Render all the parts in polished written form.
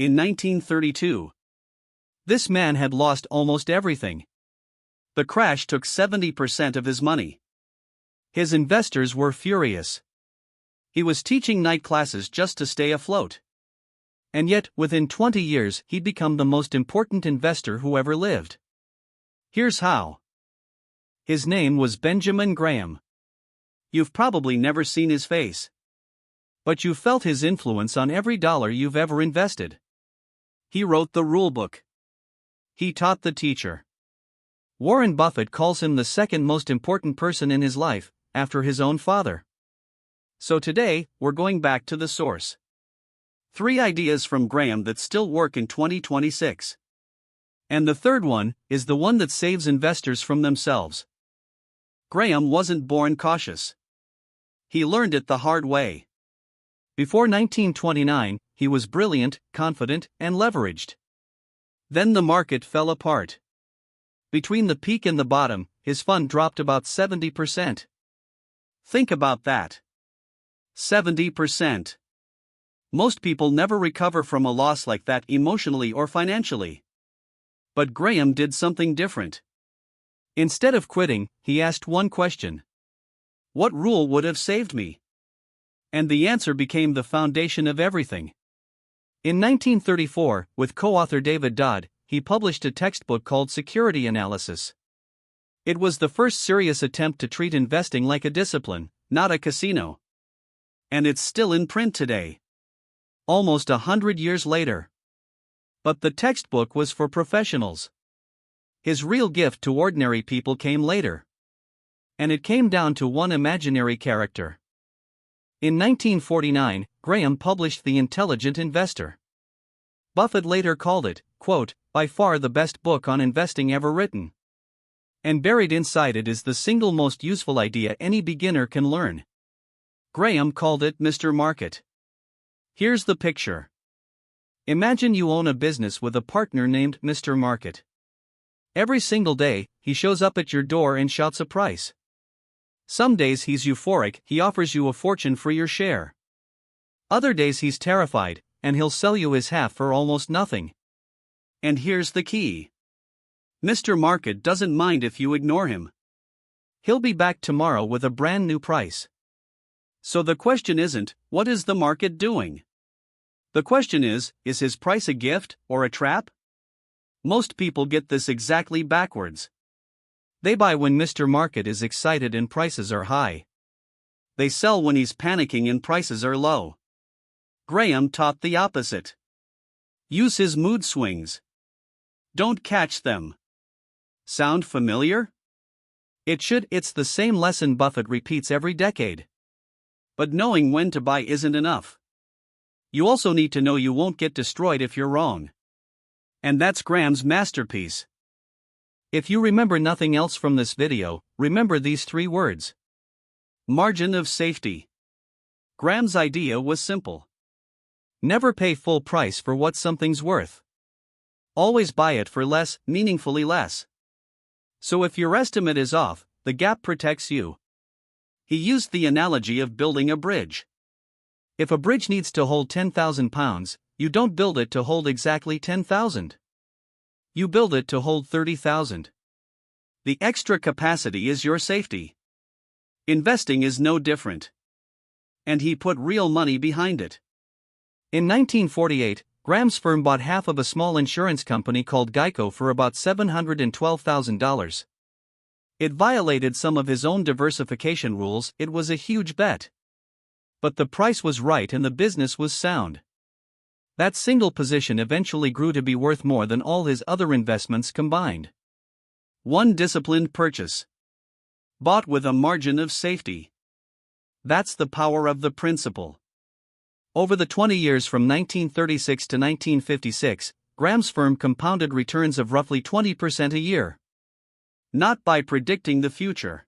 in 1932. This man had lost almost everything. The crash took 70% of his money. His investors were furious. He was teaching night classes just to stay afloat. And yet, within 20 years, he'd become the most important investor who ever lived. Here's how. His name was Benjamin Graham. You've probably never seen his face. But you've felt his influence on every dollar you've ever invested. He wrote the rulebook. He taught the teacher. Warren Buffett calls him the second most important person in his life, after his own father. So today, we're going back to the source. 3 ideas from Graham that still work in 2026. And the third one is the one that saves investors from themselves. Graham wasn't born cautious. He learned it the hard way. Before 1929, he was brilliant, confident, and leveraged. Then the market fell apart. Between the peak and the bottom, his fund dropped about 70%. Think about that. 70%. Most people never recover from a loss like that emotionally or financially. But Graham did something different. Instead of quitting, he asked one question. What rule would have saved me? And the answer became the foundation of everything. In 1934, with co-author David Dodd, he published a textbook called Security Analysis. It was the first serious attempt to treat investing like a discipline, not a casino. And it's still in print today. Almost 100 years later. But the textbook was for professionals. His real gift to ordinary people came later. And it came down to one imaginary character. In 1949, Graham published The Intelligent Investor. Buffett later called it, quote, by far the best book on investing ever written. And buried inside it is the single most useful idea any beginner can learn. Graham called it Mr. Market. Here's the picture. Imagine you own a business with a partner named Mr. Market. Every single day, he shows up at your door and shouts a price. Some days he's euphoric, he offers you a fortune for your share. Other days he's terrified, and he'll sell you his half for almost nothing. And here's the key. Mr. Market doesn't mind if you ignore him. He'll be back tomorrow with a brand new price. So the question isn't, what is the market doing? The question is his price a gift or a trap? Most people get this exactly backwards. They buy when Mr. Market is excited and prices are high. They sell when he's panicking and prices are low. Graham taught the opposite. Use his mood swings. Don't catch them. Sound familiar? It should. It's the same lesson Buffett repeats every decade. But knowing when to buy isn't enough. You also need to know you won't get destroyed if you're wrong. And that's Graham's masterpiece. If you remember nothing else from this video, remember these 3 words. Margin of safety. Graham's idea was simple. Never pay full price for what something's worth. Always buy it for less, meaningfully less. So if your estimate is off, the gap protects you. He used the analogy of building a bridge. If a bridge needs to hold 10,000 pounds, you don't build it to hold exactly 10,000. You build it to hold 30,000. The extra capacity is your safety. Investing is no different. And he put real money behind it. In 1948, Graham's firm bought half of a small insurance company called Geico for about $712,000. It violated some of his own diversification rules. It was a huge bet. But the price was right and the business was sound. That single position eventually grew to be worth more than all his other investments combined. One disciplined purchase. Bought with a margin of safety. That's the power of the principle. Over the 20 years from 1936 to 1956, Graham's firm compounded returns of roughly 20% a year. Not by predicting the future.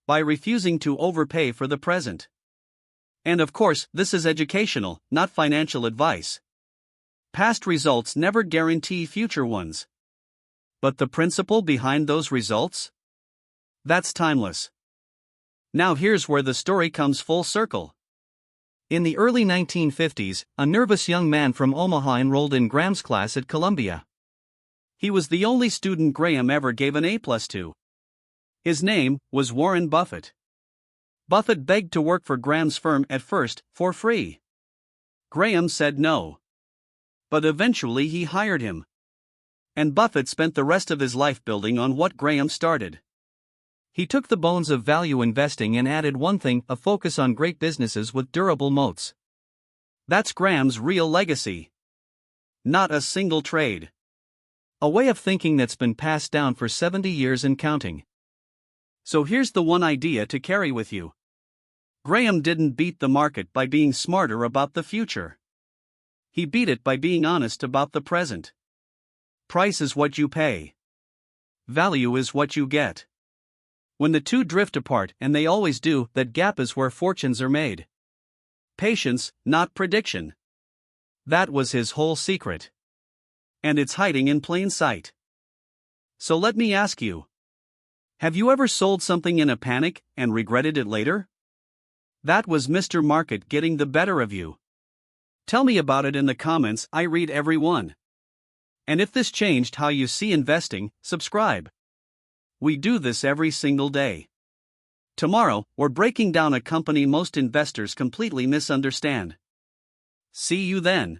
By refusing to overpay for the present. And of course, this is educational, not financial advice. Past results never guarantee future ones. But the principle behind those results? That's timeless. Now here's where the story comes full circle. In the early 1950s, a nervous young man from Omaha enrolled in Graham's class at Columbia. He was the only student Graham ever gave an A+ to. His name was Warren Buffett. Buffett begged to work for Graham's firm at first, for free. Graham said no. But eventually he hired him. And Buffett spent the rest of his life building on what Graham started. He took the bones of value investing and added one thing: a focus on great businesses with durable moats. That's Graham's real legacy. Not a single trade. A way of thinking that's been passed down for 70 years and counting. So here's the one idea to carry with you. Graham didn't beat the market by being smarter about the future. He beat it by being honest about the present. Price is what you pay. Value is what you get. When the two drift apart, and they always do, that gap is where fortunes are made. Patience, not prediction. That was his whole secret. And it's hiding in plain sight. So let me ask you. Have you ever sold something in a panic and regretted it later? That was Mr. Market getting the better of you. Tell me about it in the comments. I read every one. And if this changed how you see investing, subscribe. We do this every single day. Tomorrow, we're breaking down a company most investors completely misunderstand. See you then.